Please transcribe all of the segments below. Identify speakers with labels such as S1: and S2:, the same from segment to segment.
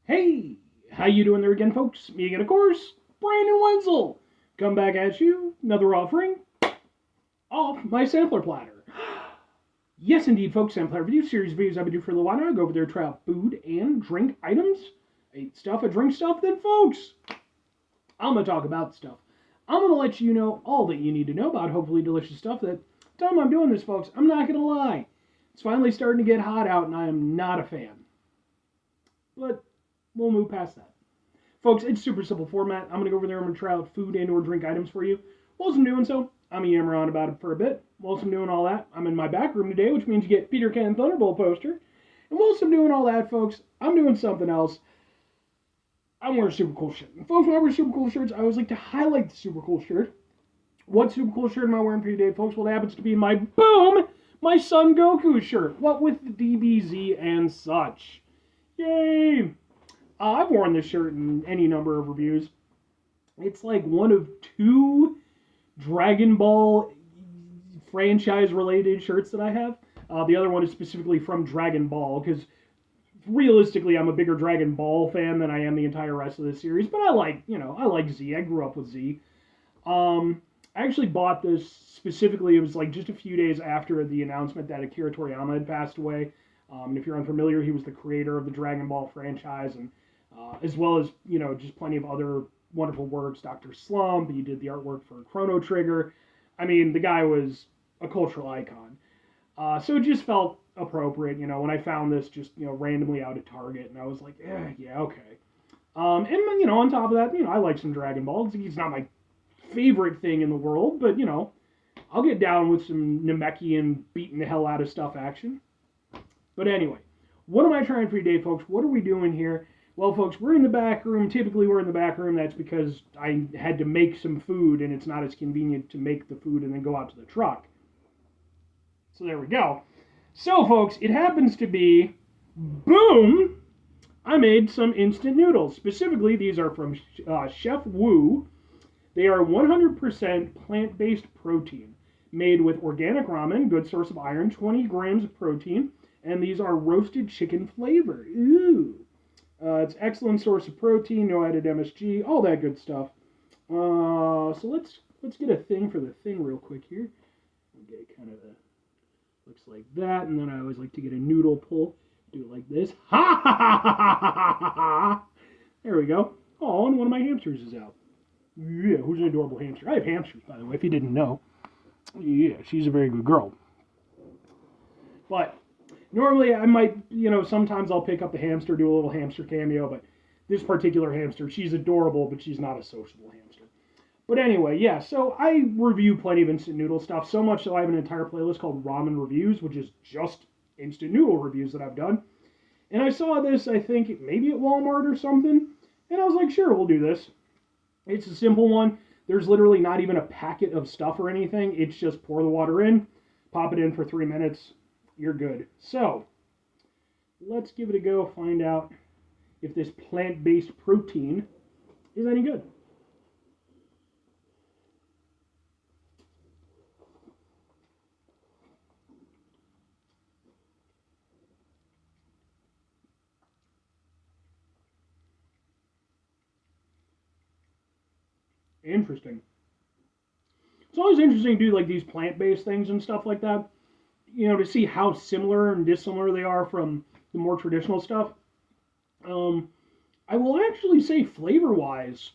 S1: Hey, how you doing there again, folks? Me again, of course, Brandon Wenzel. Come back at you, another offering off my sampler platter. Yes, indeed, folks, sampler review series videos I've been doing for a little while now. I go over there, try out food and drink items. I eat stuff, I drink stuff. Then, folks, I'm gonna talk about stuff. I'm gonna let you know all that you need to know about hopefully delicious stuff. That time I'm doing this, folks, I'm not gonna lie. It's finally starting to get hot out, and I am not a fan. But we'll move past that. Folks, it's super simple format. I'm going to go over there. I'm going to try out food and or drink items for you. Whilst I'm doing so, I'm going to yammer on about it for a bit. Whilst I'm doing all that, I'm in my back room today, which means you get Peter Can Thunderbolt poster. And whilst I'm doing all that, folks, I'm doing something else. I'm wearing a super cool shirt. And folks, when I wear super cool shirts, I always like to highlight the super cool shirt. What super cool shirt am I wearing for you today, folks? Well, it happens to be my boom, my Son Goku shirt. What with the DBZ and such. Yay! I've worn this shirt in any number of reviews. It's like one of two Dragon Ball franchise related shirts that I have. The other one is specifically from Dragon Ball because realistically, I'm a bigger Dragon Ball fan than I am the entire rest of the series. But I like Z. I grew up with Z. I actually bought this specifically. It was like just a few days after the announcement that Akira Toriyama had passed away. And if you're unfamiliar, he was the creator of the Dragon Ball franchise, and as well as just plenty of other wonderful works. Doctor Slump, he did the artwork for Chrono Trigger. I mean, the guy was a cultural icon. So it just felt appropriate, when I found this just randomly out at Target, and I was like, yeah, okay. And on top of that, I like some Dragon Ball. It's not my favorite thing in the world, but I'll get down with some Namekian beating the hell out of stuff action. But anyway, what am I trying for today, folks? What are we doing here? Well, folks, we're in the back room. Typically, we're in the back room. That's because I had to make some food, and it's not as convenient to make the food and then go out to the truck. So there we go. So, folks, it happens to be, boom, I made some instant noodles. Specifically, these are from Chef Wu. They are 100% plant-based protein, made with organic ramen, good source of iron, 20 grams of protein, and these are roasted chicken flavor. Ooh. It's excellent source of protein, no added MSG, all that good stuff. So let's get a thing for the thing real quick here. Okay, kind of looks like that, and then I always like to get a noodle pull. Do it like this. Ha ha ha ha ha ha ha ha! There we go. Oh, and one of my hamsters is out. Yeah, who's an adorable hamster? I have hamsters, by the way, if you didn't know. Yeah, she's a very good girl. But normally I might, sometimes I'll pick up the hamster, do a little hamster cameo, but this particular hamster, she's adorable, but she's not a sociable hamster. But anyway, yeah, so I review plenty of instant noodle stuff, so much so I have an entire playlist called Ramen Reviews, which is just instant noodle reviews that I've done. And I saw this, I think, maybe at Walmart or something, and I was like, sure, we'll do this. It's a simple one. There's literally not even a packet of stuff or anything. It's just pour the water in, pop it in for 3 minutes, you're good. So, let's give it a go, find out if this plant-based protein is any good. Interesting. It's always interesting to do like these plant-based things and stuff like that, to see how similar and dissimilar they are from the more traditional stuff. Um, I will actually say flavor-wise,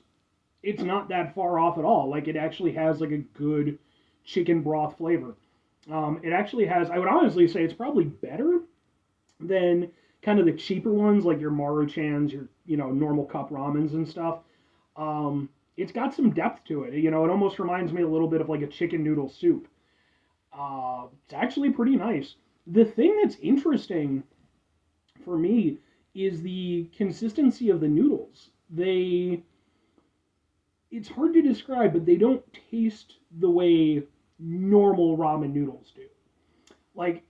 S1: it's not that far off at all. Like it actually has like a good chicken broth flavor. It actually has. I would honestly say it's probably better than kind of the cheaper ones like your Maruchans, your normal cup ramens and stuff. It's got some depth to it. It almost reminds me a little bit of like a chicken noodle soup. It's actually pretty nice. The thing that's interesting for me is the consistency of the noodles. It's hard to describe, but they don't taste the way normal ramen noodles do. Like,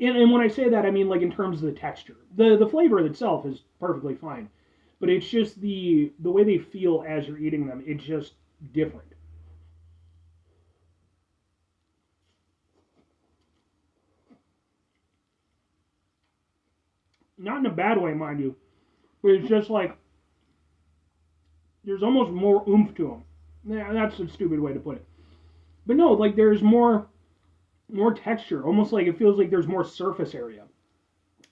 S1: and when I say that, I mean like in terms of the texture. The flavor itself is perfectly fine, but it's just the way they feel as you're eating them. It's just different. Not in a bad way, mind you. but it's just like there's almost more oomph to them. Yeah, that's a stupid way to put it. But no, like there's more texture. Almost like it feels like there's more surface area.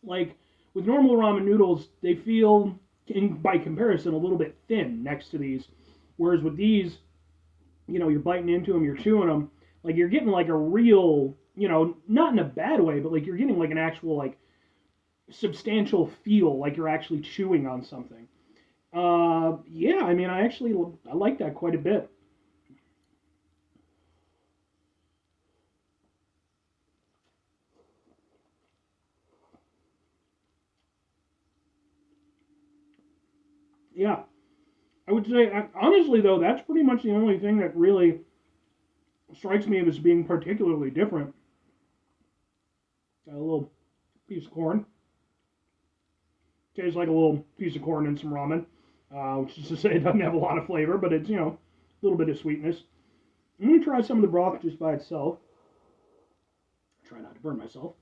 S1: Like with normal ramen noodles, they feel, by comparison, a little bit thin next to these. Whereas with these, you're biting into them, you're chewing them, like you're getting like a real, not in a bad way, but like you're getting like an actual like substantial feel, like you're actually chewing on something. Yeah, I mean, I like that quite a bit. Yeah, I would say honestly though, that's pretty much the only thing that really strikes me as being particularly different. Got a little piece of corn. Tastes like a little piece of corn and some ramen, which is to say it doesn't have a lot of flavor, but it's a little bit of sweetness. I'm gonna try some of the broth just by itself. Try not to burn myself.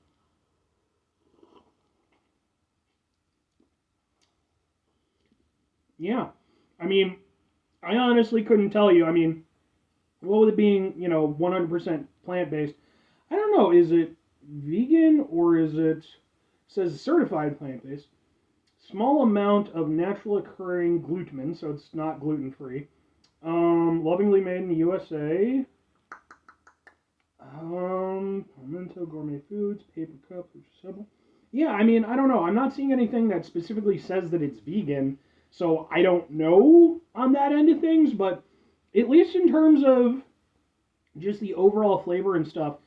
S1: Yeah, I mean, I honestly couldn't tell you. I mean, what with it being 100% plant based, I don't know. Is it vegan or is it says certified plant based? Small amount of natural occurring gluten, so it's not gluten free. Lovingly made in the USA. Memento Gourmet Foods, paper cup, which is simple. Yeah, I mean, I don't know. I'm not seeing anything that specifically says that it's vegan, so I don't know on that end of things. But at least in terms of just the overall flavor and stuff,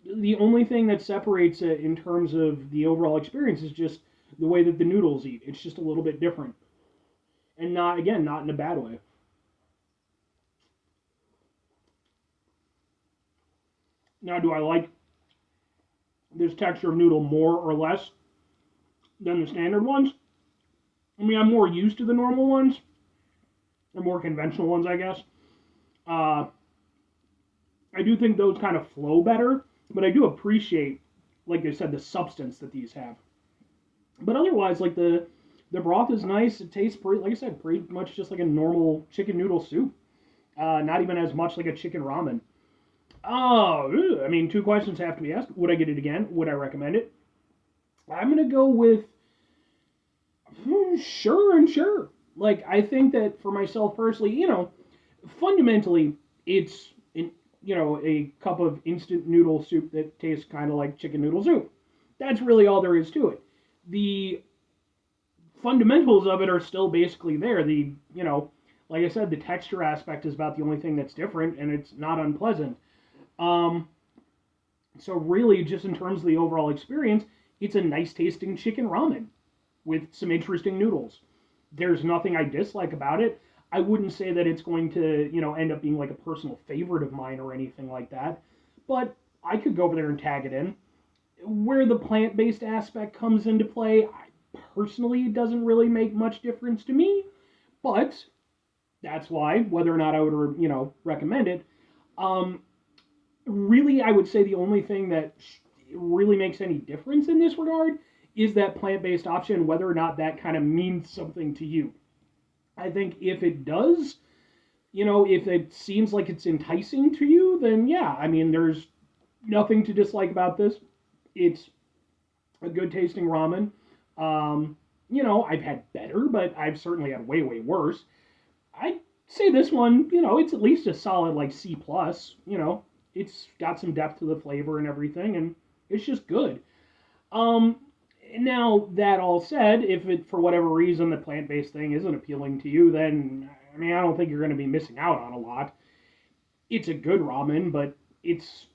S1: the only thing that separates it in terms of the overall experience is just the way that the noodles eat. It's just a little bit different, and not in a bad way. Now, do I like this texture of noodle more or less than the standard ones? I mean, I'm more used to the normal ones, or more conventional ones, I guess. Uh, I do think those kind of flow better, but I do appreciate, like I said, the substance that these have. But otherwise, like the broth is nice. It tastes pretty, like I said, pretty much just like a normal chicken noodle soup. Not even as much like a chicken ramen. Oh, I mean, two questions have to be asked. Would I get it again? Would I recommend it? I'm gonna go with sure and sure. Like I think that for myself personally, fundamentally, it's a cup of instant noodle soup that tastes kind of like chicken noodle soup. That's really all there is to it. The fundamentals of it are still basically there. Like I said, the texture aspect is about the only thing that's different, and it's not unpleasant. Um, so really, just in terms of the overall experience, it's a nice tasting chicken ramen with some interesting noodles. There's nothing I dislike about it. I wouldn't say that it's going to, end up being like a personal favorite of mine or anything like that. But I could go over there and tag it in. Where the plant-based aspect comes into play, personally it doesn't really make much difference to me. But that's why, whether or not I would, recommend it. Um, Really, I would say the only thing that really makes any difference in this regard is that plant-based option, whether or not that kind of means something to you. I think if it does, if it seems like it's enticing to you, then yeah, I mean, there's nothing to dislike about this. It's a good tasting ramen. I've had better, but I've certainly had way, way worse. I'd say this one, it's at least a solid like C plus. It's got some depth to the flavor and everything, and it's just good. Um, Now that all said, if it for whatever reason the plant-based thing isn't appealing to you, then I mean I don't think you're going to be missing out on a lot. It's a good ramen, but it's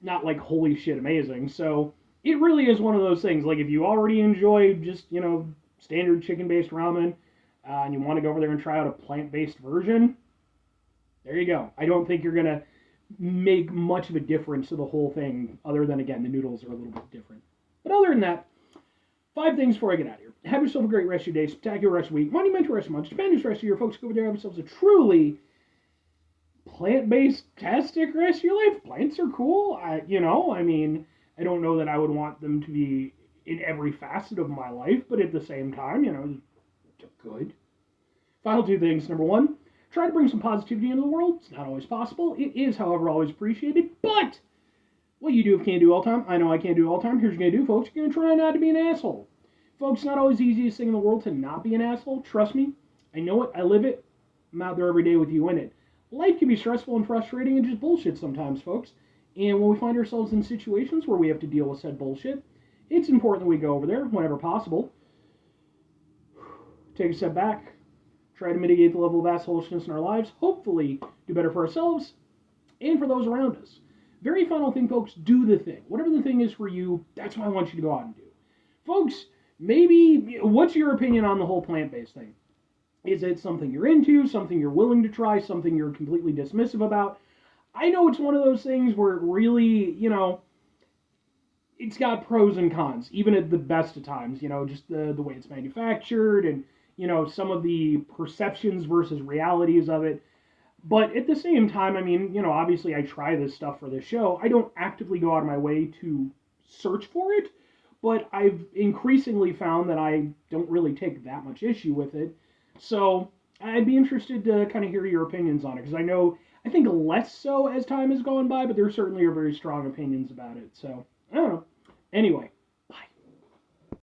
S1: not like holy shit amazing. So it really is one of those things. Like if you already enjoy just standard chicken-based ramen, and you want to go over there and try out a plant-based version, there you go. I don't think you're gonna make much of a difference to the whole thing, other than again the noodles are a little bit different. But other than that, five things before I get out of here. Have yourself a great rest of your day, spectacular rest of your week, monumental rest of your month, stupendous rest of your folks. Go over there, have yourselves a truly plant-based, tastic rest of your life. Plants are cool. I mean, I don't know that I would want them to be in every facet of my life, but at the same time, Good. Final two things. Number one, try to bring some positivity into the world. It's not always possible. It is, however, always appreciated. But what you do if you can't do all the time, I know I can't do all the time. Here's what you're going to do, folks. You're going to try not to be an asshole. Folks, it's not always the easiest thing in the world to not be an asshole. Trust me. I know it. I live it. I'm out there every day with you in it. Life can be stressful and frustrating and just bullshit sometimes, folks. And when we find ourselves in situations where we have to deal with said bullshit, it's important that we go over there whenever possible. Take a step back. Try to mitigate the level of assholishness in our lives. Hopefully, do better for ourselves and for those around us. Very final thing, folks, do the thing. Whatever the thing is for you, that's what I want you to go out and do. Folks, maybe, what's your opinion on the whole plant-based thing? Is it something you're into, something you're willing to try, something you're completely dismissive about? I know it's one of those things where it really, it's got pros and cons, even at the best of times, just the way it's manufactured and, some of the perceptions versus realities of it. But at the same time, I mean, obviously I try this stuff for this show. I don't actively go out of my way to search for it, but I've increasingly found that I don't really take that much issue with it. So I'd be interested to kind of hear your opinions on it, because I think less so as time has gone by, but there certainly are very strong opinions about it. So, I don't know. Anyway,